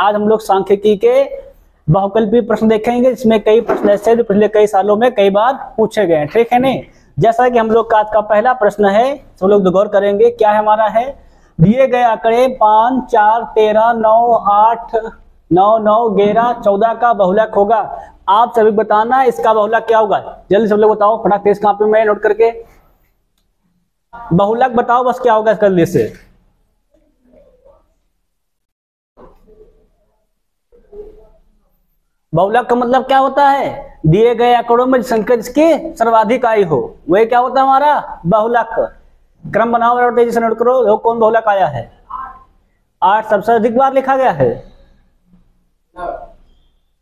आज हम लोग सांख्यिकी के बहुकल्पीय प्रश्न देखेंगे, जिसमें कई प्रश्न ऐसे जो पिछले कई सालों में कई बार पूछे गए हैं। ठीक है नहीं। जैसा कि हम लोग का आज का पहला प्रश्न है, सब लोग गौर करेंगे। क्या है हमारा है, दिए गए आंकड़े 5, 4, 13, 9, 8, 9, 9, 11, 14 का बहुलक होगा। आप सभी बताना इसका बहुलक क्या होगा। जल्दी सब लोग बताओ फटाक से, इस कॉपी में नोट करके बहुलक बताओ बस क्या होगा इसका जल्दी से। बहुलक का मतलब क्या होता है, दिए गए आंकड़ों में संख्या जिसकी सर्वाधिक आई हो वही क्या होता है हमारा बहुलक। क्रम बनाओ तेजी से नोट करो। देखो कौन बहुलक आया है, 8 सबसे अधिक बार लिखा गया है।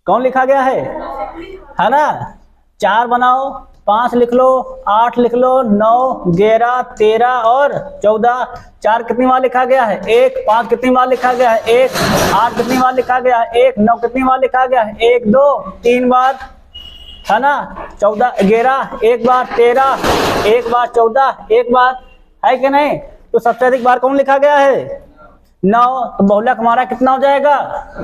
कौन लिखा गया है ना। 4 बनाओ, 5 लिख लो, 8 लिख लो, 9, 11, 13 और 14। 4 कितनी बार लिखा गया है 1, 5 कितनी बार लिखा गया है 1, 8 कितनी बार लिखा गया है 1, 9 कितनी बार लिखा गया है 1, 2, 3 बार है ना। 14, 11 एक बार, 13 एक बार, 14 एक बार, है कि नहीं। तो सबसे अधिक बार कौन लिखा गया है 9। तो बहुलक हमारा कितना हो जाएगा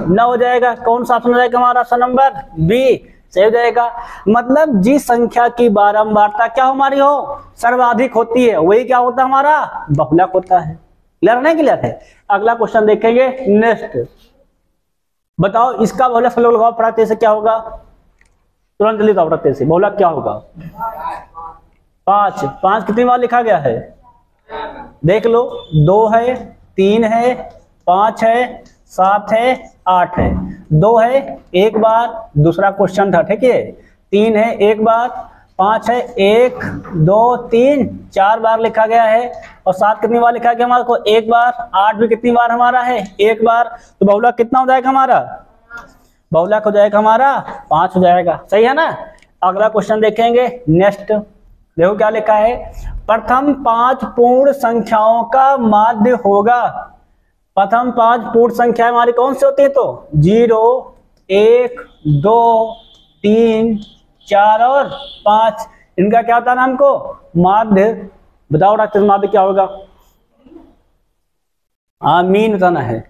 9 हो जाएगा। कौन सा ऑप्शन हो जाएगा हमारा, ऑप्शन नंबर बी सही हो जाएगा। मतलब जिस संख्या की बारंबारता क्या हमारी हो सर्वाधिक होती है वही क्या होता है हमारा बहुलक होता है। क्लियर नहीं क्लियर है। अगला क्वेश्चन देखेंगे नेक्स्ट। बताओ इसका बहुलक सब लोग लगाओ फटाते से क्या होगा, तुरंत जल्दी बताओ फटाते से बहुलक क्या होगा। 5 कितनी बार लिखा गया है देख लो, 2 है, 3 है, 5 है, 7 है, 8 है। 2 है एक बार, दूसरा क्वेश्चन था ठीक है। 3 है एक बार, 5 है 1, 2, 3, 4 बार लिखा गया है। और 7 कितनी बार लिखा गया हमारे को 1 बार। 8 भी कितनी बार हमारा है 1 बार। तो बहुलक कितना हो जाएगा हमारा, बहुलक हो जाएगा हमारा 5 हो जाएगा। सही है ना। अगला क्वेश्चन देखेंगे नेक्स्ट। देखो क्या लिखा है, प्रथम 5 पूर्ण संख्याओं का माध्य होगा। प्रथम 5 पूर्ण संख्या हमारी कौन सी होती है, तो 0, 1, 2, 3, 4 और 5। इनका क्या होता है हमको माध्य। बताओ डॉक्टर माध्य क्या होगा। मीन बताना है।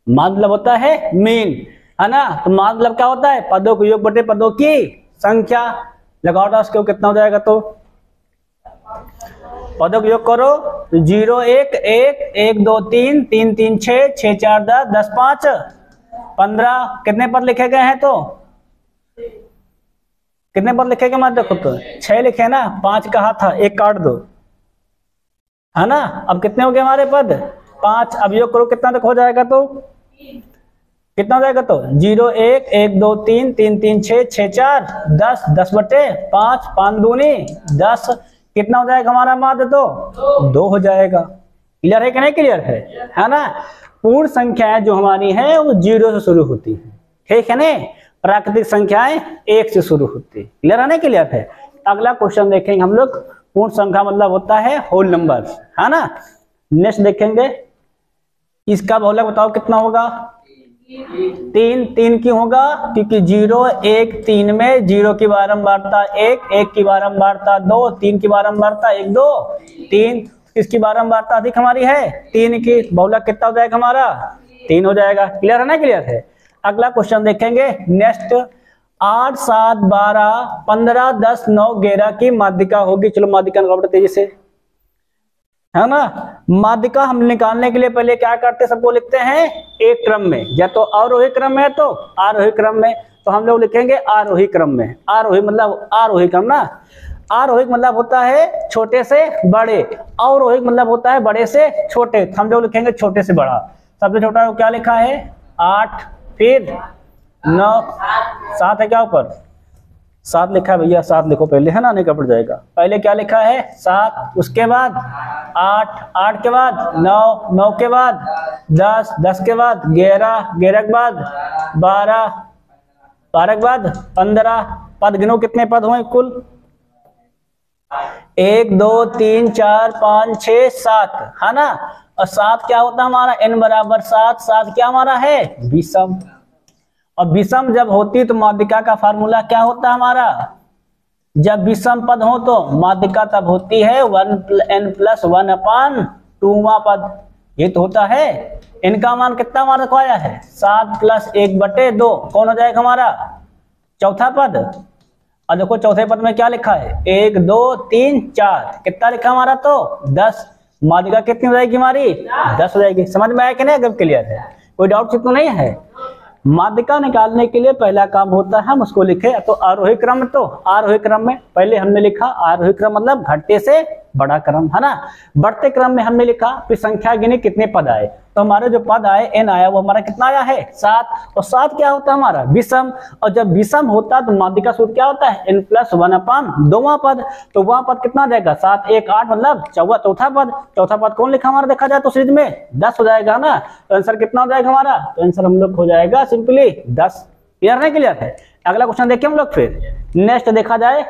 माध्य मतलब होता है मीन, है ना। तो माध्य मतलब क्या होता है, पदों का योग बटे पदों की संख्या। लगाओ उसके कितना हो जाएगा, तो पदों का योग करो। 0, 1, 1, 1, 2, 3, 3, 3, 6, 6, 4, 10, 10, 5, 15। कितने पद लिखे गए हैं, तो कितने पद लिखे गए मत देखो, तो 6 लिखे ना। 5 कहा था, 1 काट दो, है ना। अब कितने हो गए हमारे पद 5। अब योग करो कितना तक हो जाएगा, तो कितना हो जाएगा, तो 0, 1, 1, 2, 3, 3, 3, 6, 6, 4, 10, 10 बटे 5, 5 दूनी 10। कितना हो जाएगा हमारा माध्य, तो 2 हो जाएगा। क्लियर है कि नहीं क्लियर है ना। पूर्ण संख्याएं जो हमारी हैं वो 0 से शुरू होती है, ठीक है ना। प्राकृतिक संख्याएं 1 से शुरू होती है। क्लियर है ना क्लियर है। अगला क्वेश्चन देखेंगे हम लोग। पूर्ण संख्या मतलब होता है होल नंबर, है ना। नेक्स्ट देखेंगे, इसका बहुलक बताओ कितना होगा। 3 क्यों होगा, क्योंकि 0, 1, 3 में 0 की बारंबारता 1, 1 की बारंबारता 2, 3 की बारंबारता 1, 2, 3। इसकी बारंबारता अधिक हमारी है 3 की। बहुलक कितना हो जाएगा हमारा 3 हो जाएगा। क्लियर है ना क्लियर है। अगला क्वेश्चन देखेंगे नेक्स्ट। 8, 7, 12, 15, 10, 9, 11 की माध्यिका होगी। चलो माध्यिका निकालो तेजी से, है ना। माध्यिका हम निकालने के लिए पहले क्या करते, सबको लिखते हैं एक क्रम में, या तो अवरोही क्रम में तो आरोही क्रम में। तो हम लोग लिखेंगे आरोही क्रम में। आरोही मतलब आरोही क्रम ना। आरोही मतलब होता है छोटे से बड़े, अवरोही मतलब होता है बड़े से छोटे। हम लोग लिखेंगे छोटे से बड़ा। सबसे छोटा क्या लिखा है 8, फिर 9, 7 है क्या ऊपर 7 लिखा है भैया, 7 लिखो पहले, है ना, नहीं कपड़ जाएगा। पहले क्या लिखा है 7, उसके बाद 8, 8 के बाद 9, 9 के बाद 10, 10 के बाद 11, 11 के बाद 12, 12 के बाद 15। पद गिनो कितने पद हुए कुल, 1, 2, 3, 4, 5, 6, 7, है ना। और 7 क्या होता है हमारा n बराबर 7। 7 क्या हमारा है विषम। और विषम जब होती है तो माध्यिका का फार्मूला क्या होता है हमारा, जब विषम पद हो तो माध्यिका तब होती है 1n + 1/2वां पद। ये तो होता है। इनका मान कितना हमारा रखवाया है 7 + 1/2 कौन हो जाएगा हमारा चौथा पद। और देखो चौथे पद में क्या लिखा है 1 2 3 4 कितना लिखा हमारा तो 10। माध्यिका कितनी हो जाएगी हमारी 10 हो जाएगी। समझ में आया कि नहीं, एकदम क्लियर है, कोई डाउट तो नहीं है। माध्यिका निकालने के लिए पहला काम होता है हम उसको लिखे तो आरोही क्रम, तो आरोही क्रम में पहले हमने लिखा आरोही क्रम मतलब घटते से बड़ा क्रम है ना। बढ़ते क्रम में हमने लिखा फिर संख्या गिनी कितने पद आए, तो हमारे जो पद आए n आया वो हमारा कितना आया है 7। और 7 क्या होता है हमारा विषम, और जब विषम होता है तो माध्यिका सूत्र क्या होता है n + 1/2वां पद। तो वहां पद कितना जाएगा 7 1 8 मतलब चौथा पद। चौथा पद कौन लिखा हमारा देखा जाए तो सीरीज में 10 हो जाएगा ना। तो आंसर कितना हो जाएगा हमारा, तो आंसर हम लोग हो जाएगा सिंपली 10। क्लियर है, क्लियर है। अगला क्वेश्चन देखिए हम लोग फिर नेक्स्ट देखा जाए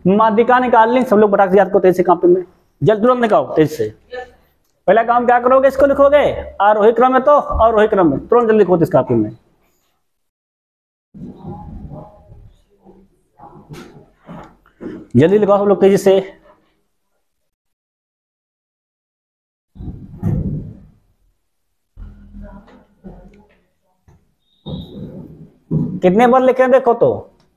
माध्यिका निकालनी। सब लोग बटाक याद को तेज से कॉपी में जल्द तुरंत निकालो तेज से। पहला काम क्या करोगे इसको लिखोगे आरोही क्रम में तो आरोही क्रम में तुरंत जल्दी लिखो इस कॉपी में। जल्दी लिखो सब लोग तेजी से। कितने बार लिखे हैं देखो तो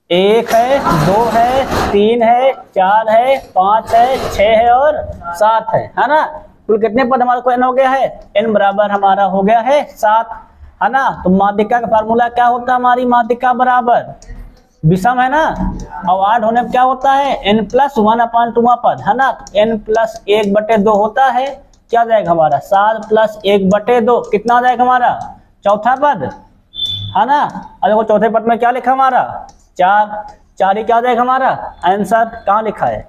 1 है 2 है 3 है 4 है 5 है 6 है और 7 है ना। कुल कितने पद हमारे को n हो गया है n बराबर हमारा हो गया है 7 है ना। तो माध्यिका का फार्मूला क्या होता है हमारी माध्यिका बराबर विषम है ना। और 8 होने पर क्या होता है n + 1/2वां पद है ना। n + 1/2 होता है क्या जाएगा हमारा 7 + 1/2 कितना हो जाएगा हमारा चौथा पद है ना। और देखो चौथे पद में क्या लिखा हमारा 4 ही क्या हो जाएगा हमारा आंसर कहाँ लिखा है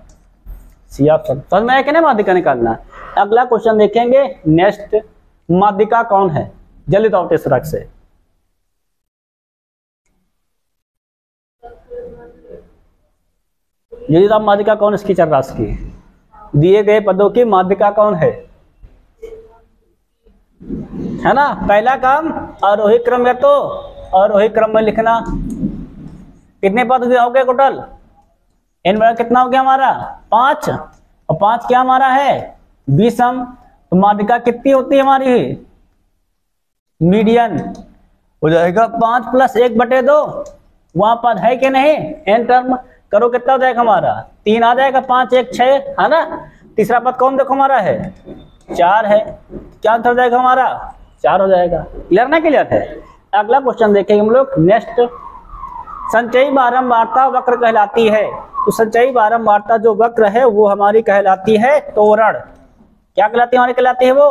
सी ऑप्शन। समझ में आया कि नहीं माध्यिका निकालना। अगला क्वेश्चन देखेंगे नेक्स्ट माध्यिका कौन है, जल्दी तो आउट रख से। यदि तो माध्यिका कौन इसकी चर राशि की दिए गए पदों की माध्यिका कौन है ना। पहला काम आरोही क्रम है तो आरोही क्रम में लिखना कितने पद हो गए टोटल n बराबर कितना हो गया हमारा 5 और 5 क्या हमारा है विषम। तो माध्यिका कितनी होती है हमारी मीडियन हो जाएगा 5 + 1/2 वहां पद है कि नहीं n टर्म करो कितना हो जाएगा हमारा 3 आ जाएगा 5 1 6 है ना। तीसरा पद कौन देखो हमारा है 4 है क्या आंसर हो जाएगा हमारा 4 हो जाएगा। क्लियर ना क्लियर है। अगला क्वेश्चन देखेंगे हम लोग नेक्स्ट संचयी बारंबारता वक्र कहलाती है। तो संचयी बारंबारता जो वक्र है वो हमारी कहलाती है तोरण। क्या कहलाती है हमारी कहलाती है वो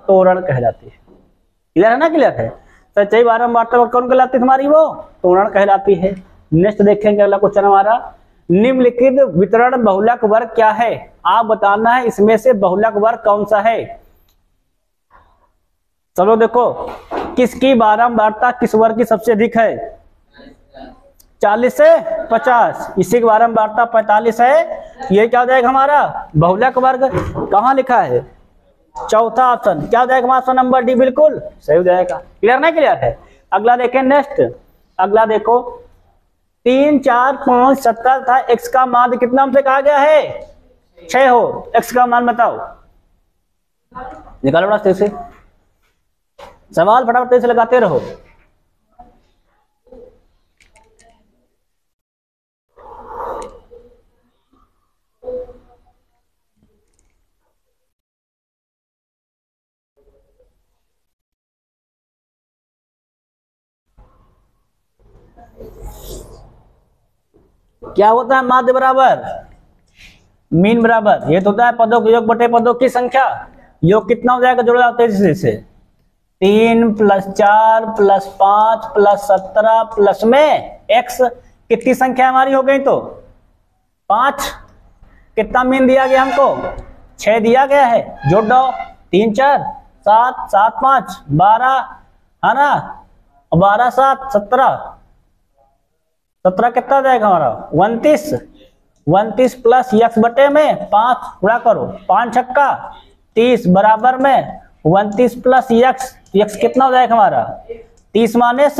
तोरण कहलाती है। क्लियर है ना क्लियर है। संचयी बारंबारता वक्र कौन कहलाती है हमारी वो तोरण कहलाती है। नेक्स्ट देखेंगे अगला क्वेश्चन हमारा निम्नलिखित वितरण बहुलक वर्ग क्या है। आप बताना है इसमें से बहुलक वर्ग कौन सा है। चलो देखो किसकी बारंबारता किस वर्ग की सबसे अधिक है 40 से 50। इसी की बारंबारता 45 है। ये क्या हो जाएगा हमारा बहुलक वर्ग। कहाँ लिखा है चौथा ऑप्शन क्या हो जाएगा हमारा नंबर डी बिल्कुल सही हो जाएगा। क्लियर नहीं क्लियर है। अगला देखें नेक्स्ट अगला देखो 3 4 5 17 था x का मान कितना हमसे कहा गया है 6 हो। x का मान बताओ निकालो बड़ा तेज से सवाल फटाफट तेज से लगाते रहो। क्या होता है माध्य बराबर मीन बराबर ये तो होता है पदों के योग बटे पदों की संख्या। योग कितना हो जाएगा जोड़ा तेजी से 3 + 4 + 5 + 17 प्लस में x कितनी संख्या हमारी हो गई तो 5। कितना मीन दिया गया हमको 6 दिया गया है जोड़ दो 3 4 7 7 5 12 है ना 12 7 17 17 कितना हो जाएगा हमारा 29 प्लस x बटे में 5 गुणा करो 5 छक्का 30 बराबर में 29 प्लस x कितना हो जाएगा हमारा 30 माइनस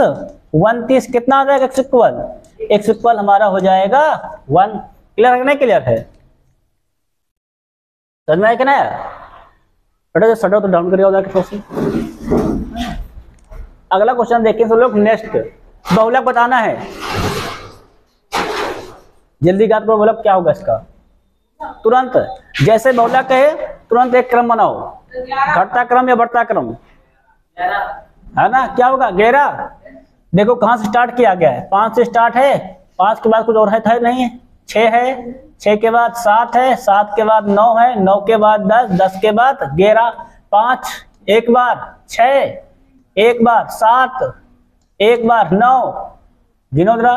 29 कितना हो जाएगा x इक्वल हमारा हो जाएगा 1। क्लियर है नहीं क्लियर है समझ में आया कि नहीं। बेटा जो शटर तो डाउन करिए उधर के। अगला क्वेश्चन देखें तो लोग नेक्स्ट, बहुलक बताना है। जल्दी गात पर बहुलक क्या होगा इसका, तुरंत जैसे बहुलक है तुरंत एक क्रम बनाओ, घटता क्रम या बढ़ता क्रम, है ना। क्या होगा 11। देखो कहाँ से स्टार्ट किया गया है, 5 से स्टार्ट है, 5 के बाद कुछ और है नहीं है, 6 है, 6 के बाद 7 है, 7 के बाद 9 है, 9 के बाद 10, 10 के बाद 11, 5 एक बार, 6 एक बार, 7 एक बार, 9 गिनो जरा,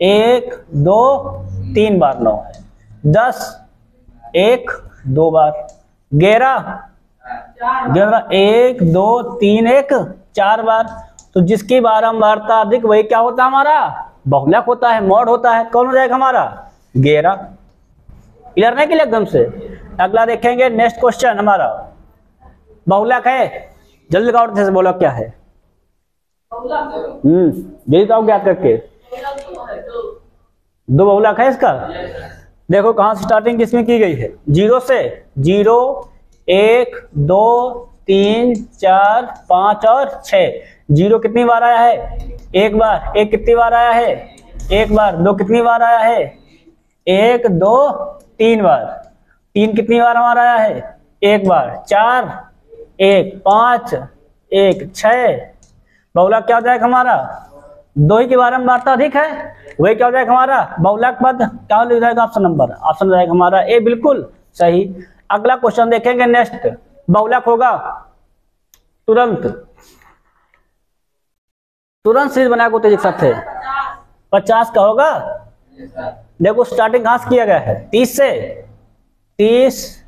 1 2 3 बार 9 है, 10 1 2 बार, 11 1 2 3 1 4 बार। तो जिसकी बारंबारता अधिक वही क्या होता है हमारा, बहुलक होता है, मॉड होता है। कौन हो जाएगा हमारा 11। क्लियर नहीं क्लियर एकदम से। अगला देखेंगे नेक्स्ट क्वेश्चन हमारा, बहुलक है, जल्दी का से बोलो क्या है। जल्दी तो ज्ञात करके, 2 बहुलक है इसका। देखो कहां से स्टार्टिंग किसमें की गई है, 0 से, 0 1 2 3 4 5 और 6। 0 कितनी बार आया है, एक बार। 1 कितनी बार आया है, एक बार। 2 कितनी बार आया है, 1 2 3 बार। 3 कितनी बार हमारा आया है, एक बार। 4 1 5 1 6। बहुलक क्या हो जाएगा हमारा, 2 ही की बारंबारता अधिक है, वही क्या हो जाएगा हमारा बहुलक पद। क्या लिख जाएगा ऑप्शन नंबर, ऑप्शन हो जाएगा हमारा ए, बिल्कुल सही। अगला क्वेश्चन देखेंगे नेक्स्ट, बहुलक होगा तुरंत सीरीज बना को तेजी साथ है, 50 का होगा। देखो स्टार्टिंग कहां से किया गया है, 30 से, 30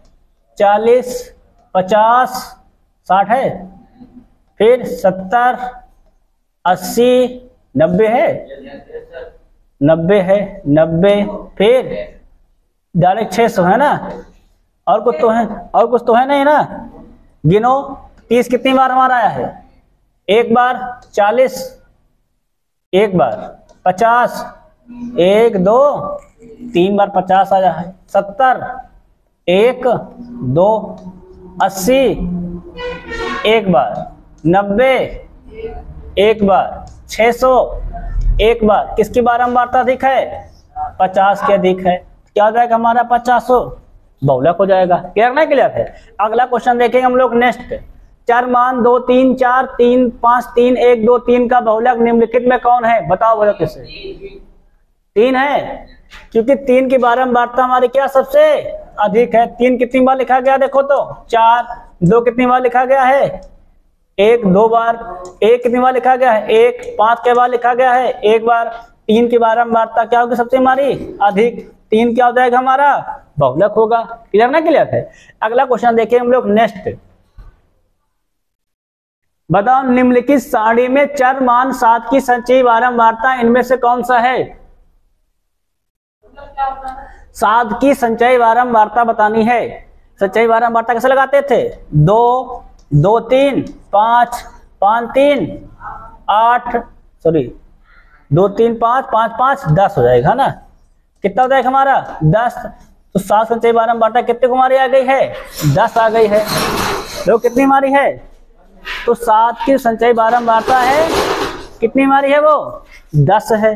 40 50 60 है, फिर 70 80 90 है, 90 है, 90 फिर डायरेक्ट 600 है ना। और कुछ तो है, और कुछ तो है नहीं ना। गिनो 30 कितनी बार हमारा आया है, एक बार। 40 एक बार, 50 1 2 3 बार 50 आया है। 70 1 2 80 एक बार, 90 एक बार, 600 एक बार। किसकी बारंबारता अधिक है, 50 के अधिक है। क्या हो जाएगा हमारा 500, बहुलक हो जाएगा। क्लियर नहीं क्लियर है। अगला क्वेश्चन देखेंगे हम लोग नेक्स्ट, चर मान 2 3 4 3 5 3 1 2 3 का बहुलक निम्नलिखित में कौन है, बताओ बोलो किसे। 3 है, क्योंकि 3 की बारंबारता हमारी क्या सबसे अधिक है। 3 कितनी बार लिखा गया देखो तो 4। 2 कितनी बार लिखा गया है, 1 2 बार। 1 कितनी बार लिखा गया है, 1। 5 के बार लिखा गया है, एक बार। 3 की बारंबारता क्या होगी सबसे हमारी अधिक, 3 क्या हो जाएगा हमारा बहुलक होगा। क्लियर ना क्लियर है। अगला क्वेश्चन देखिए हम लोग नेक्स्ट, बताओ निम्नलिखित सारणी में चर मान 7 की संचयी बारंबारता इनमें से कौन सा है। 7 की संचयी बारंबारता बतानी है। संचयी बारंबारता कैसे लगाते थे, 2 2 3 5 5 3 8 सॉरी 2 3 5 5 5 10 हो जाएगा ना। कितना हो जाएगा हमारा 10। तो 7 संचयी बारंबारता कितने को हमारी आ गई है, 10 आ गई है। देखो कितनी हमारी है, तो 7 की संचयी बारंबारता है कितनी हमारी है, वो 10 है।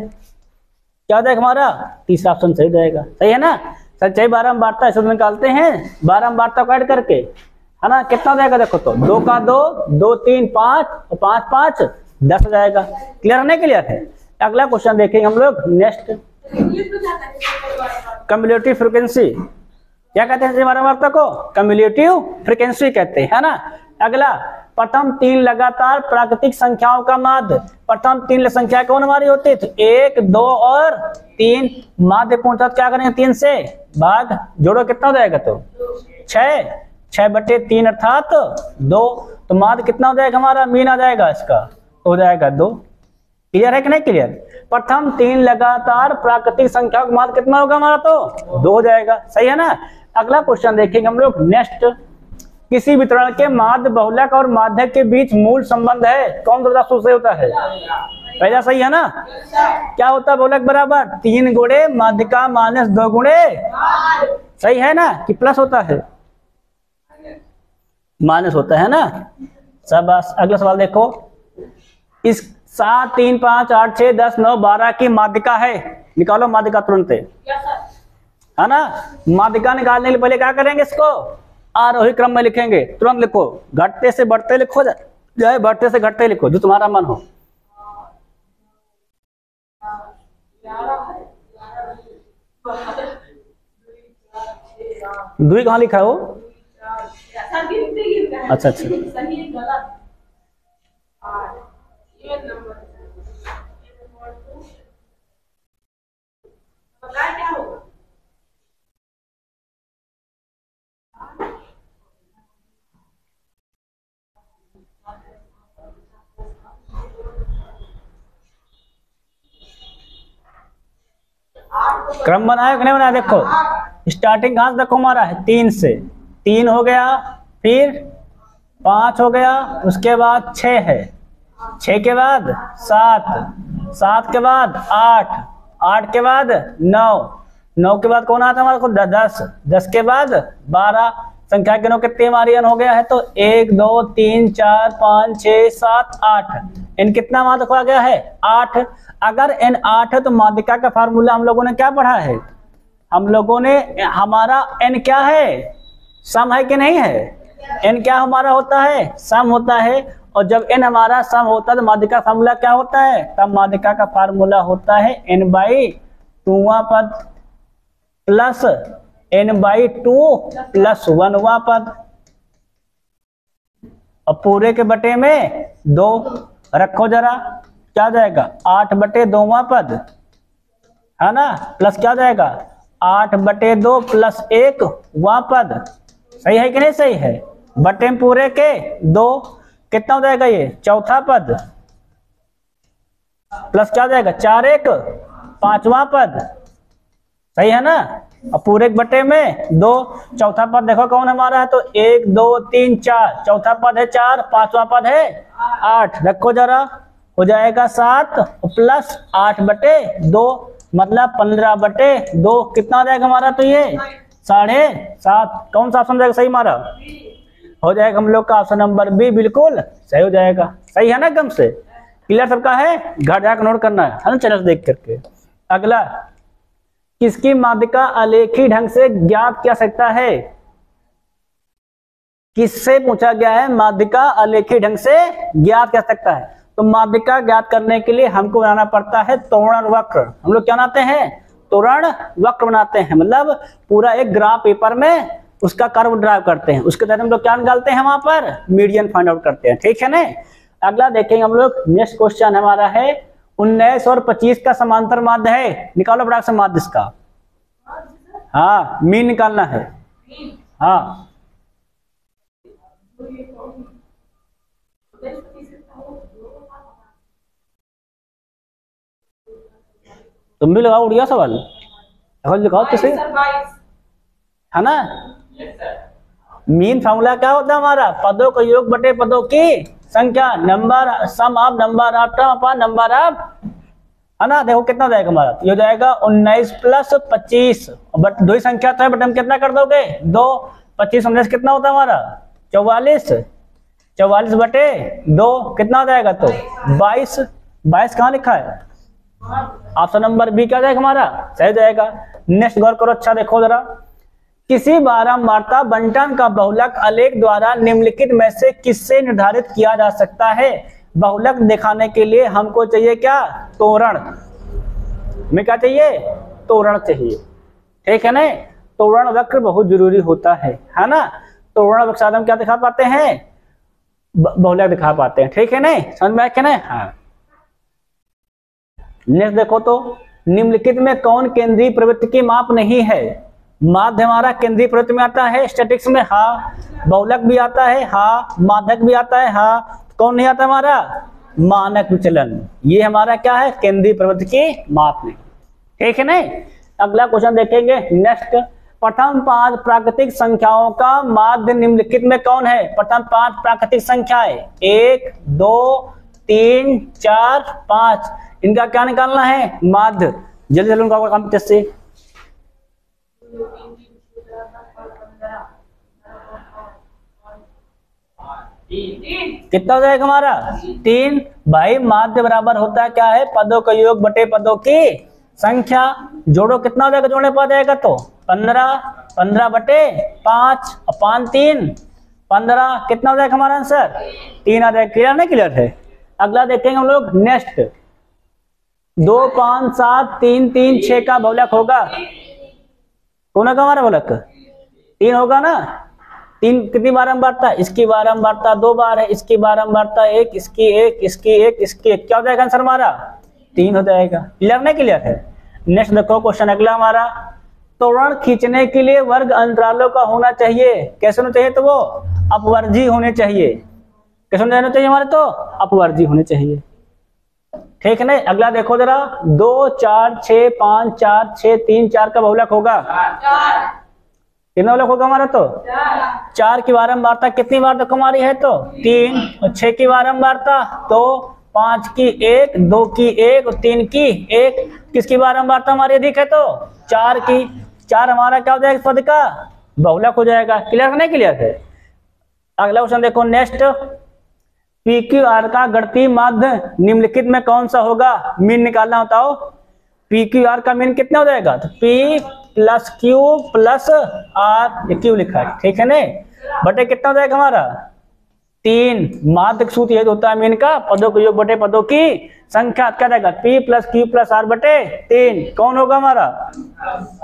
क्या हो जाएगा हमारा, तीसरा ऑप्शन सही जाएगा। सही है ना। संचयी बारंबारता इसमें निकालते हैं बारंबारता को ऐड करके, है ना। कितना हो जाएगा देखो तो 2 का 2 2 3 5 और 5 5 10 हो जाएगा। क्लियर नहीं क्लियर है। अगला क्वेश्चन देखेंगे हम लोग नेक्स्ट, कम्युलेटिव फ्रीक्वेंसी। क्या कहते हैं बारंबारता को, कम्युलेटिव फ्रीक्वेंसी कहते हैं, है ना। अगला, प्रथम 3 लगातार प्राकृतिक संख्याओं का माध्य। प्रथम 3 संख्या कौन हमारी होती है, तो 1 2 और 3। माध्य पूछा क्या करेंगे, 3 से भाग, जोड़ो कितना हो जाएगा, तो 6 6/3 अर्थात 2। तो माध्य कितना हो जाएगा हमारा, मीन आ जाएगा इसका, हो जाएगा 2। क्लियर है कि नहीं क्लियर। प्रथम 3 लगातार प्राकृतिक संख्या का माध्य कितना होगा हमारा, तो 2 हो जाएगा। सही है ना। अगला क्वेश्चन देखेंगे हम लोग नेक्स्ट, किसी वितरण के माध्य बहुलक और माध्यक के बीच मूल संबंध है, कौन सा सूत्र होता है, पहला सही है ना। क्या होता है बहुलक बराबर 3 गुणे माध्य का माइनस 2 गुणे, सही है ना, कि प्लस होता है। माइनस होता है ना। शाबाश। अगला सवाल देखो, इस 7 3 5 8 6 10 9 12 की माध्यिका है, निकालो माध्यिका तुरंत, है ना। माध्यिका निकालने के लिए पहले क्या करेंगे, इसको आरोही क्रम में लिखेंगे, तुरंत लिखो, घटते से बढ़ते लिखो, चाहे बढ़ते से घटते लिखो, जो तुम्हारा मन हो। दुई कहाँ लिखा हो? अच्छा अच्छा, क्रम बनाया कि नहीं बनाया? देखो स्टार्टिंग कहां से देखो, हमारा है 3 से, 3 हो गया, फिर 5 हो गया, उसके बाद 6 है, 6 के बाद 7, 7 के बाद 8, 8 के बाद 9, 9 के बाद कौन आता है हमारे को? 10, 10 के बाद 12। संख्या के 9 कितनी हमारी n हो गया है? तो 1 2 3 4 5 6 7 8। n कितना हमारा देखो आ गया है? 8। अगर n 8 है तो माध्यिका का फार्मूला हम लोगों ने क्या पढ़ा है? हम लोगों ने, हमारा n क्या है? सम है कि नहीं है? n क्या हमारा होता है? सम होता है। और जब n हमारा सम होता है तो माध्यिका फार्मूला क्या होता है? तब माध्यिका का फार्मूला होता है n/2वां पद प्लस n/2 प्लस 1वां पद, और पूरे के बटे में 2 रखो जरा, क्या जाएगा? 8/2वां पद, है ना, प्लस क्या जाएगा? 8/2 प्लस 1वां पद। सही है कि नहीं सही है? बटे में पूरे के 2, कितना हो जाएगा ये? चौथा पद, प्लस क्या जाएगा? 4 1 5वां पद। सही है ना? और पूरे बटे में 2, चौथा पद देखो कौन हमारा है? तो 1 2 3 4, चौथा पद है 4, 5वां पद है 8, रखो जरा, हो जाएगा 7 प्लस 8/2, मतलब 15/2। कितना आ जाएगा हमारा? तो ये 7.5। कौन सा ऑप्शन जाएगा सही हमारा? हो जाएगा हम लोग का ऑप्शन नंबर बी, बिल्कुल सही हो जाएगा। सही है ना? एकदम से क्लियर सबका है? घर जाकर नोट करना है ना, चैनल देख करके। अगला, किसकी माध्यिका अलेखी ढंग से ज्ञात किया सकता है? किससे पूछा गया है माध्यिका अलेखी ढंग से ज्ञात कर सकता है? तो माध्यिका ज्ञात करने के लिए हमको बनाना पड़ता है त्वरण वक्र। हम लोग क्या बनाते हैं? त्वरण वक्र बनाते हैं, मतलब पूरा एक ग्राफ पेपर में उसका कर्व ड्राइव करते हैं, उसके तहत हम लोग क्या निकालते हैं? वहां पर मीडियन फाइंड आउट करते हैं। ठीक है ना? अगला देखेंगे हम लोग, नेक्स्ट क्वेश्चन हमारा है 19 और 25 का समांतर माध्य है, निकालो बड़ा सा माध्य इसका। हाँ, मीन निकालना है। हाँ, तुम भी लगाओ उड़िया सवाल, लगाओ तो सही, है ना। मीन फार्मूला क्या होता है हमारा? पदों का योग बटे पदों की संख्या, number sum of number of term upon number of, है ना। देखो कितना हो जाएगा हमारा? ये हो जाएगा 19 प्लस 25, बट दो ही संख्या तो है, बट हम कितना कर दोगे? 2। 25 19 कितना होता है हमारा? 44। 44 बटे 2 कितना हो जाएगा? तो 22। 22 कहाँ लिखा है? ऑप्शन नंबर बी क्या जाएगा हमारा? सही जाएगा। नेक्स्ट गौर करो, अच्छा देखो जरा, किसी बारंबारता बंटन का बहुलक आलेख द्वारा निम्नलिखित में से किससे निर्धारित किया जा सकता है? बहुलक दिखाने के लिए हमको चाहिए क्या? त्वरण। हमें क्या चाहिए? त्वरण चाहिए। ठीक है ना? त्वरण वक्र बहुत जरूरी होता है ना। त्वरण वक्र से हम क्या दिखा पाते हैं? बहुलक दिखा पाते हैं। ठीक है ना? समझ में आया ना? हाँ। नेक्स्ट देखो, तो निम्नलिखित में कौन केंद्रीय प्रवृत्ति की माप नहीं है? माध्य हमारा केंद्रीय प्रवृत्ति में आता है, स्टैटिक्स में, हाँ। बहुलक भी आता है, हाँ। माध्यक भी आता है, हाँ। कौन नहीं आता हमारा? मानक विचलन। ये हमारा क्या है? केंद्रीय प्रवृत्ति की माप नहीं। ठीक है ना? अगला क्वेश्चन देखेंगे नेक्स्ट, प्रथम 5 प्राकृतिक संख्याओं का माध्य निम्नलिखित में कौन है? प्रथम 5 प्राकृतिक संख्याएं 1 2 3 4 5, इनका क्या निकालना है? माध्य। जल्दी जल्दी उनका काम कैसे? कितना हो जाएगा हमारा 3। भाई माध्य बराबर होता है क्या है, पदों का योग बटे पदों की संख्या। जोड़ो कितना हो जाएगा, जोड़ने पर आ जाएगा तो 15, 15 बटे 5 अपान 3, 15 कितना हो जाएगा हमारा आंसर 3 आ जाएगा। क्लियर नहीं क्लियर है। अगला देखेंगे हम लोग नेक्स्ट 2 5 7 3 3 6 का बहुलक होगा। कौन होगा हमारा बहुलक 3 होगा ना। 3 कितनी बारंबारता, इसकी बारंबारता 2 बार है, इसकी बारंबारता 1, इसकी 1, इसकी 1, इसकी 1, क्या हो जाएगा आंसर हमारा 3 हो जाएगा। क्लियर नहीं क्लियर है। नेक्स्ट देखो क्वेश्चन अगला हमारा, त्वरण खींचने के लिए वर्ग अंतरालों का होना चाहिए। कैसे होना चाहिए, तो वो अपवर्जी होने चाहिए। कैसे होना चाहिए हमारे, तो अपवर्जी होने चाहिए। ठीक है ना। अगला देखो जरा 2 4 6 5 4 6 3 4 का बहुलक होगा। कितना बहुलक होगा हमारा, तो 4 की बारंबारता कितनी बार तक हमारी है, तो 3, और 6 की बारंबारता तो 5 की 1, 2 की 1 और 3 की 1। किसकी बारंबारता हमारी अधिक है, तो 4 की। 4 हमारा क्या हो जाएगा, पद का बहुलक हो जाएगा। क्लियर नहीं क्लियर है। अगला क्वेश्चन देखो नेक्स्ट, पी क्यू आर का गणितीय माध्य निम्नलिखित में कौन सा होगा। मीन निकालना बताओ। पी क्यू आर का मीन कितना हो जाएगा, तो P plus Q plus R, Q लिखा है ठीक है ना, बटे कितना हो जाएगा हमारा 3। माध्य सूत्र यही होता है मीन का, पदों के योग बटे पदों की संख्या। क्या जाएगा P plus Q plus R बटे 3। कौन होगा हमारा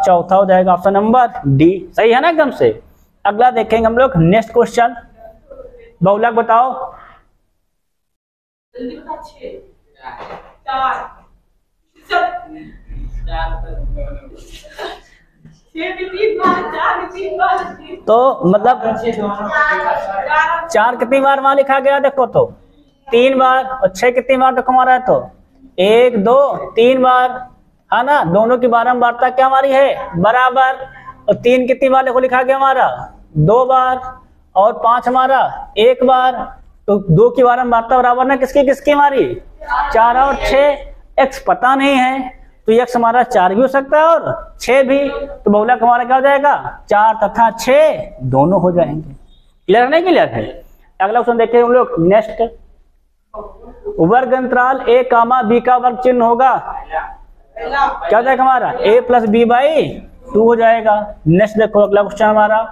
चौथा हो जाएगा, ऑप्शन नंबर डी। सही है ना एकदम से। अगला देखेंगे हम लोग नेक्स्ट क्वेश्चन, बहुलक बताओ। तो मतलब 4 कितनी बार वहां लिखा गया देखो, तो 3 बार, और 6 कितनी बार तक हमारा है, तो 1 2 3 बार है ना। दोनों की बारंबारता क्या हमारी है बराबर। और 3 कितनी बार देखो लिखा गया हमारा 2 बार, और 5 हमारा 1 बार। तो 2 की बारंबारता बराबर ना किसकी किसकी हमारी 4 और 6। x पता नहीं है तो x हमारा 4 भी हो सकता है और 6 भी। तो बहुलक हमारा क्या हो जाएगा 4 तथा 6 दोनों हो जाएंगे। क्लियर नहीं क्लियर है। अगला क्वेश्चन देखिए हम लोग नेक्स्ट, वर्ग अंतराल a कामा b का वर्ग चिन्ह होगा। क्या हो जाएगा हमारा a प्लस बी बाई 2 हो जाएगा। नेक्स्ट देखो अगला क्वेश्चन हमारा,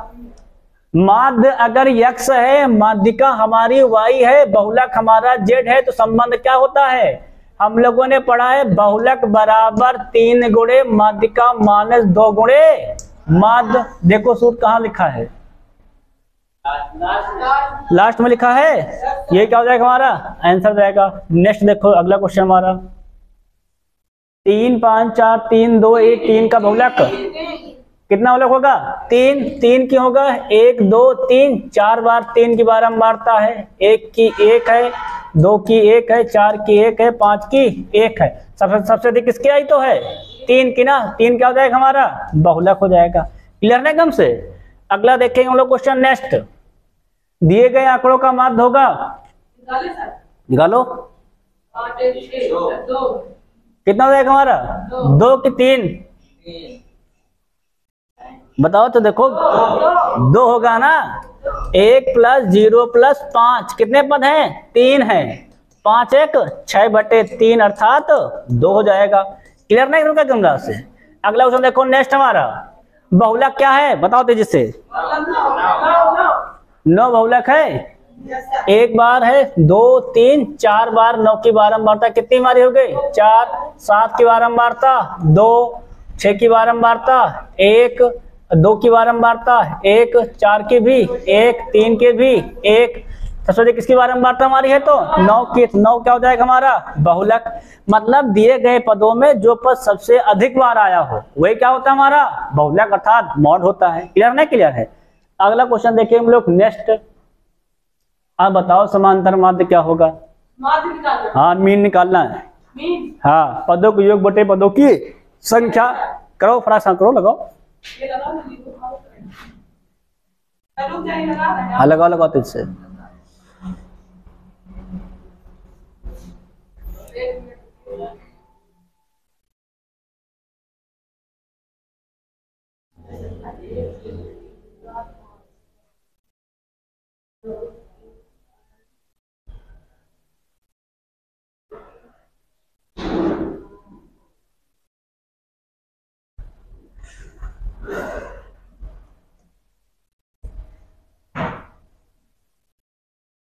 माध्य अगर x है, माध्यिका हमारी y है, बहुलक हमारा z है, तो संबंध क्या होता है। हम लोगों ने पढ़ा है बहुलक बराबर 3 गुणे माध्यिका माइनस 2 गुणे माध्य। देखो सूत्र कहाँ लिखा है, लास्ट में लिखा है। ये क्या हो जाएगा हमारा आंसर जाएगा। नेक्स्ट देखो अगला क्वेश्चन हमारा, 3 5 4 3 2 1 3 का बहुलक कितना बहुलक होगा 3। 3 की होगा 1 2 3 4 बार 3 की बारंबारता है, 1 की 1 है, 2 की 1 है, 4 की 1 है, 5 की 1 है। सबसे अधिक किसकी आई तो है 3 की ना। 3 क्या हो जाएगा हमारा बहुलक हो जाएगा। क्लियर ना एकदम से। अगला देखेंगे हम लोग क्वेश्चन नेक्स्ट, दिए गए आंकड़ों का माध्य होगा। निकालो कितना हो जाएगा हमारा 2 की 3 बताओ तो देखो 2 होगा ना। 1 प्लस 0 प्लस 5 कितने पद हैं 3 है। 5 1 6 बटे 3 अर्थात 2 हो जाएगा। क्लियर नहीं होगा गंगा से। अगला क्वेश्चन देखो नेक्स्ट हमारा, बहुलक क्या है बताओ तेजी से। 9 बहुलक है, 1 बार है, 2 3 4 बार। 9 की बारंबारता कितनी हमारी हो गई 4। 7 की बारंबारता 2, 6 की बारंबारता 1, 2 की बारंबारता 1, 4 की भी 1, 3 के भी 1। सबसे अधिक किसकी बारंबारता हमारी है तो 9 की। 9 क्या हो जाएगा हमारा बहुलक। मतलब दिए गए पदों में जो पद सबसे अधिक बार आया हो वही क्या होता है हमारा बहुलक अर्थात मॉड होता है। क्लियर नहीं क्लियर है। अगला क्वेश्चन देखिए हम लोग नेक्स्ट, आप बताओ समांतर माध्य क्या होगा। हाँ मीन निकालना है। हाँ पदों के योग बटे पदों की संख्या। करो फटाफट करो लगाओ। हाँ लगाओ लगाओ तेज से।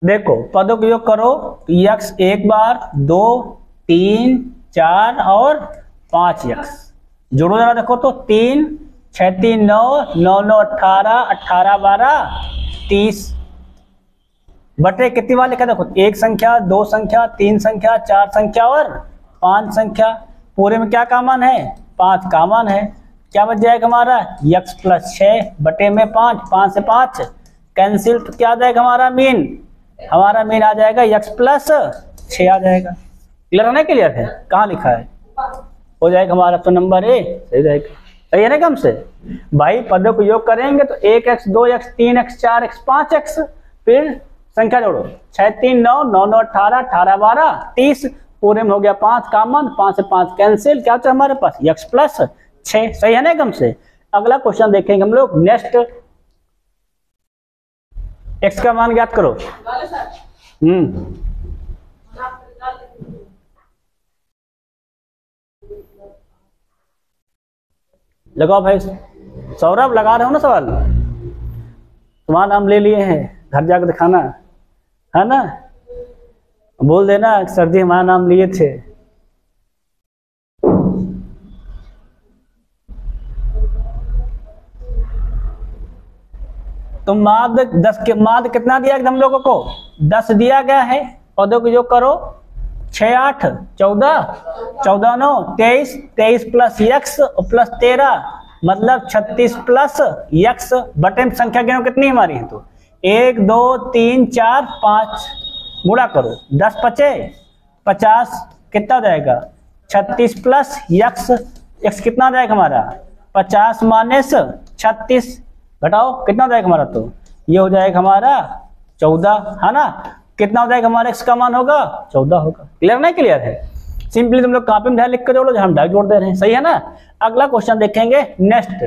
देखो पदों का योग करो, यक्स एक बार, 2 3 4 और 5 यक्स जोड़ो जरा, देखो तो 3 6 3 9 9 9 18 18 12 30 बटे कितनी बार लिखा, देखो एक संख्या, दो संख्या, तीन संख्या, चार संख्या और 5 संख्या। पूरे में क्या कॉमन है, 5 कॉमन है। क्या बच जाएगा हमारा, यक्स प्लस 6 बटे में 5, 5 से 5 कैंसिल, तो क्या आ जाएगा हमारा मीन, हमारा मीन आ जाएगा यक्स प्लस 6 आ जाएगा। क्लियर है ना, क्लियर है, कहाँ लिखा है, हो जाएगा हमारा तो नंबर ए सही जाएगा। सही है ना कम से भाई, पदों को योग करेंगे तो 1x 2x 3x 4x 5x, फिर संख्या जोड़ो 6 3 9 9 9 18 18 12 30, पूरे में हो गया 5 कॉमन, 5 से 5 कैंसिल, क्या होता है हमारे पास यक्स प्लस 6। सही है ना कम से। अगला क्वेश्चन देखेंगे हम लोग नेक्स्ट, x का मान ज्ञात करो। लगाओ भाई, सौरभ लगा रहे हो ना सवाल, तुम्हारा नाम ले लिए हैं, घर जाकर दिखाना है ना, बोल देना सर जी हमारा नाम लिए थे। तो माद 10 के माद कितना दिया हम लोगों को, 10 दिया गया है। पदों को योग करो, 6 8 14 14 9 23 23 प्लस यक्स प्लस 13 मतलब 36 प्लस यक्स बटे में संख्या गिनो कितनी हमारी है, तो 1 2 3 4 5 गुणा करो, 10 पचे 50 कितना जाएगा 36 प्लस यक्स, यक्स कितना जाएगा हमारा 50 माइनस 36 घटाओ कितना जाएगा हमारा, तो ये हो जाएगा हमारा 14 है ना। कितना हो जाएगा हमारा x का मान होगा 14 होगा। क्लियर नहीं, क्लियर है। सिंपली तुम लोग कॉपी में ढाई लिख कर जोड़ो, हम ढाई जोड़ दे रहे हैं। सही है ना। अगला क्वेश्चन देखेंगे नेक्स्ट,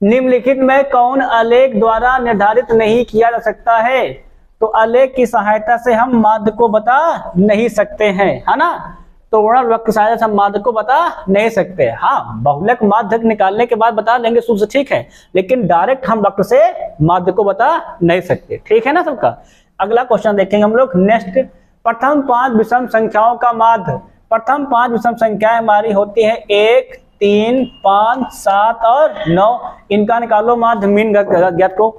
निम्नलिखित में कौन आलेख द्वारा निर्धारित नहीं किया जा सकता है, तो आलेख की सहायता से हम माध्य को बता नहीं सकते हैं, है ना। तो वर्णन वक्र की सहायता से हम माध्य को बता नहीं सकते। हाँ, बहुलक माध्य निकालने के बाद बता लेंगे सूत्र से, ठीक है, लेकिन डायरेक्ट हम वक्र से माध्य को बता नहीं सकते। ठीक है ना सबका। अगला क्वेश्चन देखेंगे हम लोग नेक्स्ट, प्रथम 5 विषम संख्याओं का माध्य। प्रथम 5 विषम संख्याएं हमारी होती है 1 3 5 7 और 9, इनका निकालो माध्य मीन ज्ञात को।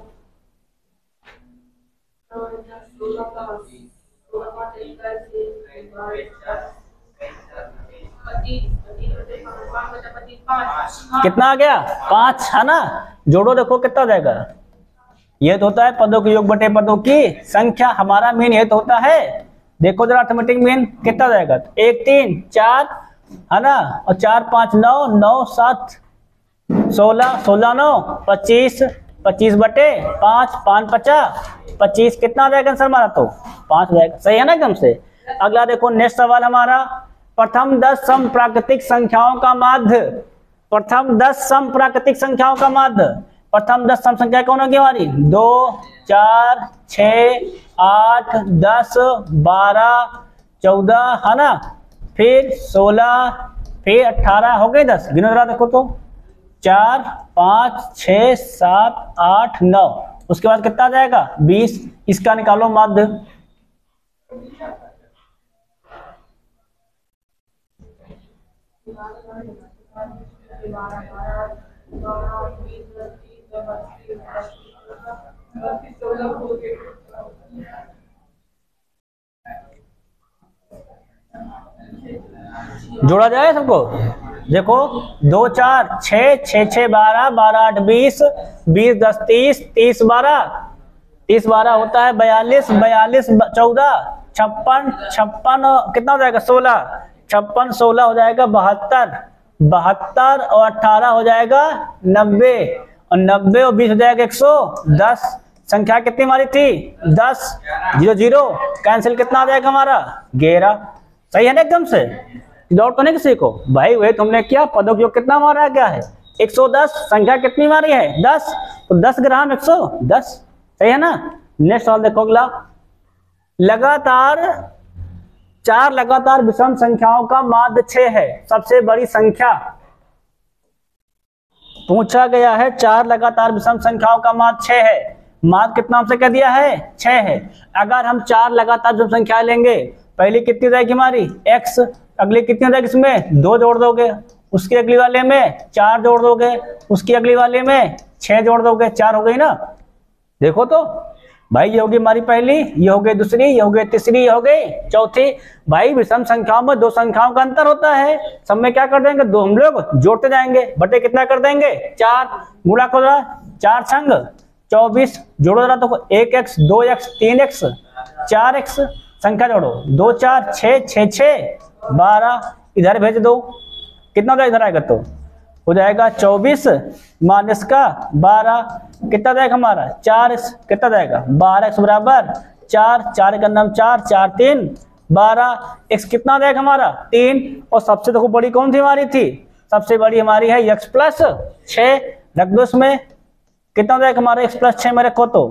कितना आ गया 5, है ना। जोड़ो देखो कितना जाएगा, ये तो होता है पदों के योग बटे पदों की संख्या, हमारा मीन ये तो होता है। देखो जरा अर्थमेटिक मीन कितना जाएगा, 1 3 4 है ना, और 4 5 9 9 7 16 16 9 25 25 बटे 5 5 50 25 कितना आ जाएगा आंसर हमारा, तो 5 जाएगा। सही है ना एकदम से। अगला देखो नेक्स्ट सवाल हमारा, प्रथम 10 सम प्राकृतिक संख्याओं का माध्य। प्रथम 10 सम प्राकृतिक संख्याओं का माध्य, प्रथम 10 सम संख्या कौन होगी हमारी, 2 4 6 8 10 12 14 है ना, फिर 16 फिर 18 हो गए 10, गिनो जरा देखो तो 4 5 6 7 8 9, उसके बाद कितना आ जाएगा 20, इसका निकालो माध्य। जोड़ा जाए सबको। देखो 2 4 6 6 6 12 12 8 20 20 10 30 30 12 30 12 होता है 42 42 14 56 56 कितना हो जाएगा 16 56 16 हो जाएगा 72 72 और 18 हो जाएगा 90 और 90 और 20 हो जाएगा 110। संख्या कितनी हमारी थी 10, 0 0 कैंसिल, कितना आ जाएगा हमारा 11। सही है ना एकदम से। डाउट तो नहीं किसी को भाई, वही तुमने किया, पदों का योग कितना हमारा क्या है 110, संख्या कितनी हमारी है 10, तो 10 ग्राम 110। सही है ना। नेक्स्ट सवाल देखो अगला, लगातार 4 लगातार विषम संख्याओं का माध्य 6 है, सबसे बड़ी संख्या पूछा गया है। 4 लगातार विषम संख्याओं का माध्य 6 है, माध्य कितना हमसे कह दिया है 6 है। अगर हम 4 लगातार जब संख्या लेंगे, पहली कितनी हो जाएगी हमारी x, अगली कितनी हो जाएगी इसमें 2 जोड़ दोगे, उसकी अगली वाले में 4 जोड़ दोगे, उसकी अगली वाले में 6 जोड़ दोगे, 4 हो गई ना। देखो तो भाई ये होगी हमारी पहली, ये हो गई दूसरी, ये हो गई तीसरी, ये हो गई चौथी। भाई विषम संख्याओं में 2 संख्याओं का अंतर होता है, सब में क्या कर देंगे 2 हम लोग जोड़ते जाएंगे, बटे कितना कर देंगे 4, गुणा करो 4 संग 24, जोड़ो जरा तो 1x 2x 3x 4x, संख्या जोड़ो 2 4 6 6 6 12, इधर भेज दो, कितना होगा इधर आएगा तो हो जाएगा 24 माइनस का 12, कितना जाएगा हमारा 4, कितना जाएगा 12x बराबर 4, 4 का नाम 4 4 3 12, x कितना जाएगा हमारा 3, और सबसे देखो बड़ी कौन थी हमारी थी, सबसे बड़ी हमारी है x प्लस 6, रख दो इसमें, कितना जाएगा हमारा x प्लस 6 में रखो तो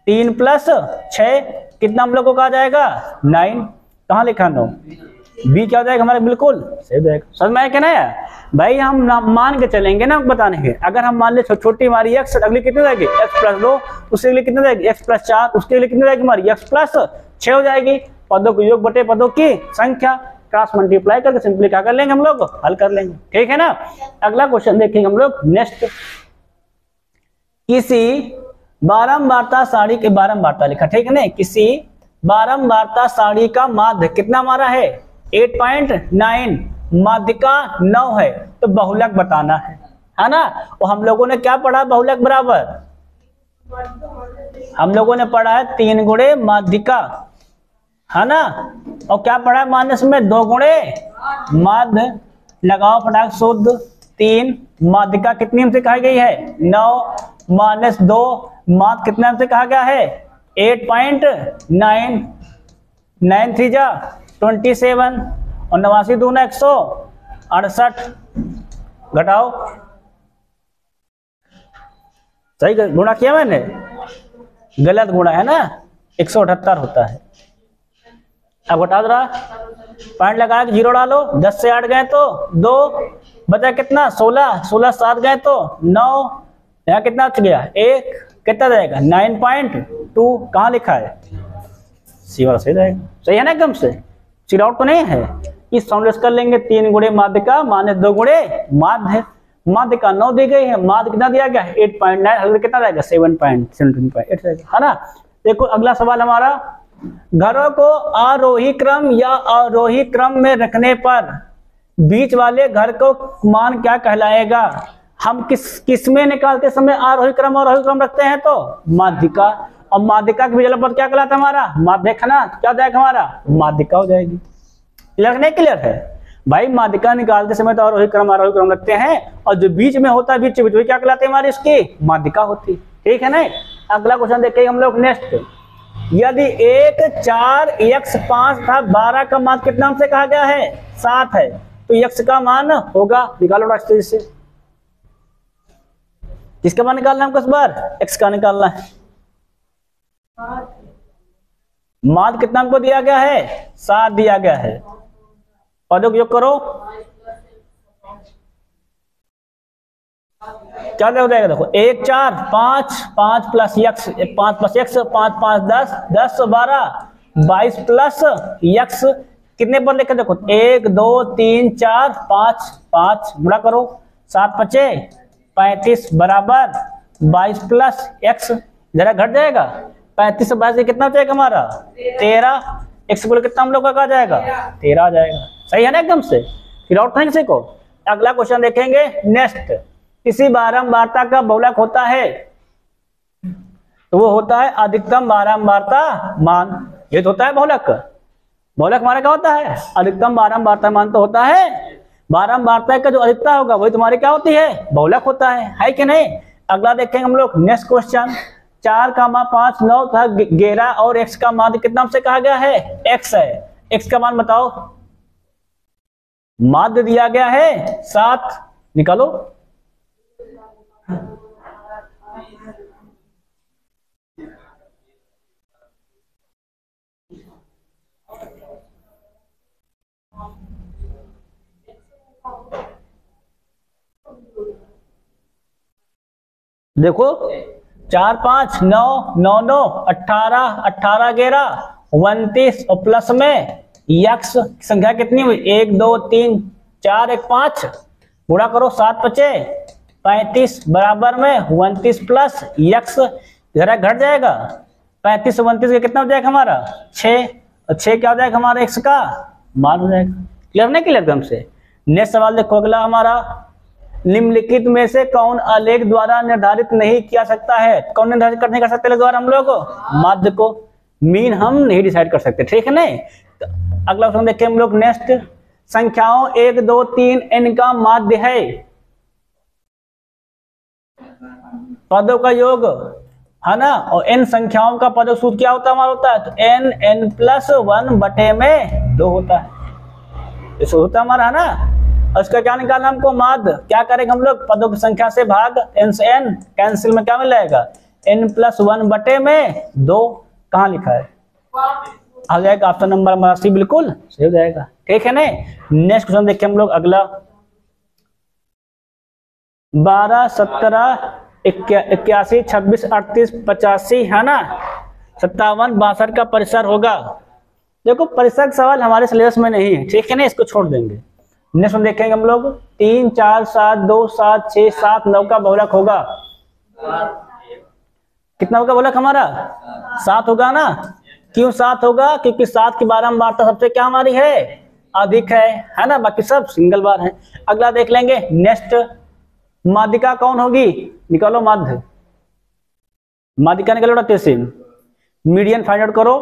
3 प्लस 6, कितना हम लोगों का आ जाएगा 9, कहाँ लिखा 9, बी क्या हो जाएगा हमारा बिल्कुल सही जाएगा। समझ में आया क्या ना भाई, हम मान के चलेंगे ना बताने के, अगर हम मान ले छोटी हमारी x, अगली कितनी जाएगी x प्लस 2, उसके लिए कितनी जाएगी x प्लस 4, उसके लिए कितनी जाएगी हमारी x प्लस 6 हो जाएगी। पदों के योग बटे पदों की संख्या, क्रॉस मल्टीप्लाई करके सिंपली क्या कर लेंगे हम लोग हल कर लेंगे, ठीक है ना। अगला क्वेश्चन देखेंगे हम लोग नेक्स्ट, किसी बारंबारता सारणी के, बारंबारता लिखा ठीक है ना, किसी बारंबारता सारणी का माध्य कितना हमारा है 8.9, माध्य का 9 है, तो बहुलक बताना है ना। और हम लोगों ने क्या पढ़ा बहुलक बराबर, हम लोगों ने पढ़ा है 3 गुणे माध्यिका है ना, और क्या पढ़ा है माइनस में 2 गुणे माध्य, लगाओ फटाक शुद्ध 3, माध्यिका कितनी हमसे कहा गई है 9, माइनस 2, माध्य कितना हमसे कहा गया है 8.9, 9 3 जा 27, और 89 दूना 168, घटाओ, सही गुणा किया मैंने, गलत गुणा है ना, 178 होता है। अब घटा रहा, पॉइंट लगा के 0 डालो, 10 से 8 गए तो 2, बचा कितना 16, 16 7 गए तो 9, यहाँ कितना बच गया 1, कितना जाएगा 9.2, कहाँ लिखा है सी वाला सही जाएगा, सही है ना एकदम से, चिराउट तो नहीं है। इस फॉर्मूले कर लेंगे 3 गुणे माध्य का माइनस 2 गुणे माध्य, माध्य का 9 दी गई है, माध्य कितना दिया गया है 8.9, कितना जाएगा 7.8 जाएगा है ना। देखो अगला सवाल हमारा, घरों को आरोही क्रम या अवरोही क्रम में रखने पर बीच वाले घर को मान क्या कहलाएगा। हम किस में निकालते समय आरोही क्रम और अवरोही क्रम रखते हैं तो माध्यिका, और माध्यिका के विजल पद क्या कहलाता है हमारा माध्यक, ना क्या जाएगा हमारा माध्यिका हो जाएगी। क्लियर नहीं क्लियर है भाई, माध्यिका निकालते समय तो आरोही क्रम आरोही क्रम रखते हैं, और जो बीच में होता है बीच में क्या कहलाते हैं हमारी इसकी माध्यिका होती, ठीक है ना। अगला क्वेश्चन देखेंगे हम लोग नेक्स्ट, यदि 1 4 x 5 था 12 का मान कितना हमसे कहा गया है 7 है, तो x का मान होगा, निकालो रास्ते से, किसका मान निकालना है हमको इस बार x का निकालना है। मान कितना हमको दिया गया है 7 दिया गया है, पदों को योग करो, क्या हो जाएगा देखो 1 4 5 5 plus x 5 plus x 5 5 10 10 12 22 plus x, कितने पर लेकर देखो 1 2 3 4 5 5 गुणा करो 7 5 35 बराबर 22 प्लस x, जरा घट जाएगा 35 से 22 कितना जाएगा हमारा 13, x बोले कितना हम लोग का आ जाएगा 13 आ जाएगा, सही है ना एकदम से। फिर आउट था किसी को। अगला क्वेश्चन देखेंगे नेक्स्ट, किसी बारंबारता का बहुलक होता है तो वो होता है अधिकतम बारंबारता मान, ये तो होता है बहुलक, बहुलक हमारा क्या होता है अधिकतम बारंबारता मान तो होता है, बारंबारता का जो अधिकता होगा वही तुम्हारी क्या होती है बहुलक होता है कि नहीं। अगला देखेंगे हम लोग नेक्स्ट क्वेश्चन, 4 5 9 था 11 और x का मान कितना हमसे कहा गया है x है, x का मान बताओ, माध्य दिया गया है 7, निकालो, देखो 4 5 9 9 9 18 18 11 29 और प्लस में यक्स संख्या कितनी हुई 1 2 3 4 1 5 गुणा करो 7 5 35 बराबर में 29 प्लस यक्स जरा घट जाएगा 35 से 29 का कितना हो जाएगा हमारा 6 और 6 क्या हो जाएगा हमारा x का मान हो जाएगा। क्लियर नहीं क्लियर एकदम से। नेक्स्ट सवाल देखो अगला हमारा निम्नलिखित में से कौन आलेख द्वारा निर्धारित नहीं किया सकता है। कौन निर्धारित नहीं कर सकते द्वारा हम लोग माध्य को मीन हम नहीं डिसाइड कर सकते ठीक है नहीं। तो अगला क्वेश्चन देखिए हम लोग नेक्स्ट संख्याओं 1 2 3 n का माध्य है पदों का योग है ना और n संख्याओं का पदों सूत्र क्या होता है हमारा होता है तो n n+1 बटे में 2 होता है ये सूत्र होता है हमारा है ना। और इसका क्या निकालना हमको माध्य क्या करेंगे हम लोग पदों की संख्या से भाग n से n कैंसिल में क्या मिल जाएगा n+1 बटे में 2 कहाँ लिखा है आ जाएगा ऑप्शन नंबर हमारा सी बिल्कुल सही हो जाएगा ठीक है ना। नेक्स्ट क्वेश्चन देखिए हम लोग अगला 12 17 81 26 38 85 है ना 57 62 का परिसर होगा। देखो परिसर का सवाल हमारे सिलेबस में नहीं है ठीक है ना इसको छोड़ देंगे। नेक्स्ट में देखेंगे हम लोग 3 4 7 2 7 6 7 9 का बहुलक होगा कितना होगा बहुलक हमारा 7 होगा ना। क्यों 7 होगा क्योंकि 7 की बारंबारता सबसे क्या हमारी है अधिक है ना बाकी सब सिंगल बार है। अगला देख लेंगे नेक्स्ट माध्यिका कौन होगी निकालो माध्य माध्यिका निकालो ना कैसे मीडियन फाइंड आउट करो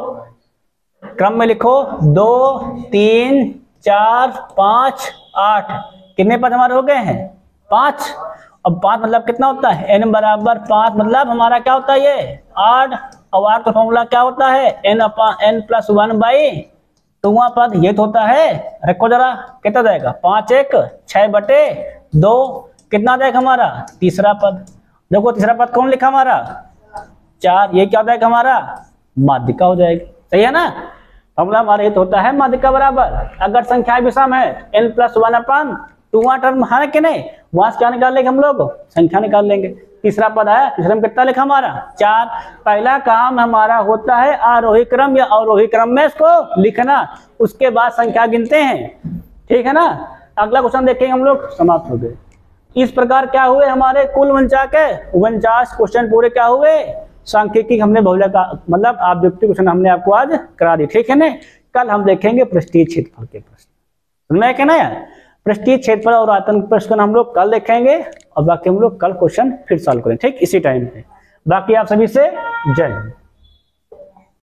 क्रम में लिखो 2 3 4 5 8 कितने पद हमारे हो गए हैं 5। अब 5 मतलब कितना होता है n बराबर 5 मतलब हमारा क्या होता है ये 8 और 8 का फॉर्मूला क्या होता है n+1 बाई 2 पद ये तो होता है रखो जरा कितना जाएगा 5 1 6 बटे 2 कितना जाएगा हमारा तीसरा पद। देखो तीसरा पद कौन लिखा हमारा 4 ये क्या हो जाएगा हमारा माध्यिका हो जाएगी सही है ना। फॉर्मूला हमारा ये तो होता है माध्यिका बराबर अगर संख्या विषम है n+1 अपन 2 टर्म है कि नहीं वहां से क्या निकाल लेंगे हम लोग संख्या निकाल लेंगे। तीसरा पद आया तीसरे में कितना लिखा हमारा 4। पहला काम हमारा होता है आरोही क्रम या अवरोही क्रम में इसको लिखना उसके बाद संख्या गिनते हैं ठीक है ना। अगला क्वेश्चन देखेंगे हम लोग समाप्त हो गए। इस प्रकार क्या हुए हमारे कुल 49 क्वेश्चन पूरे क्या हुए सांख्यिकी हमने बहुलक का मतलब ऑब्जेक्टिव क्वेश्चन हमने आपको आज करा दी ठीक है ना। कल हम देखेंगे पृष्ठीय क्षेत्रफल के प्रश्न मैं कहना यार पृष्ठीय क्षेत्रफल और आयतन प्रश्न हम लोग कल देखेंगे और बाकी हम लोग कल क्वेश्चन फिर सॉल्व करें ठीक इसी टाइम पे। बाकी आप सभी से जय हिंद।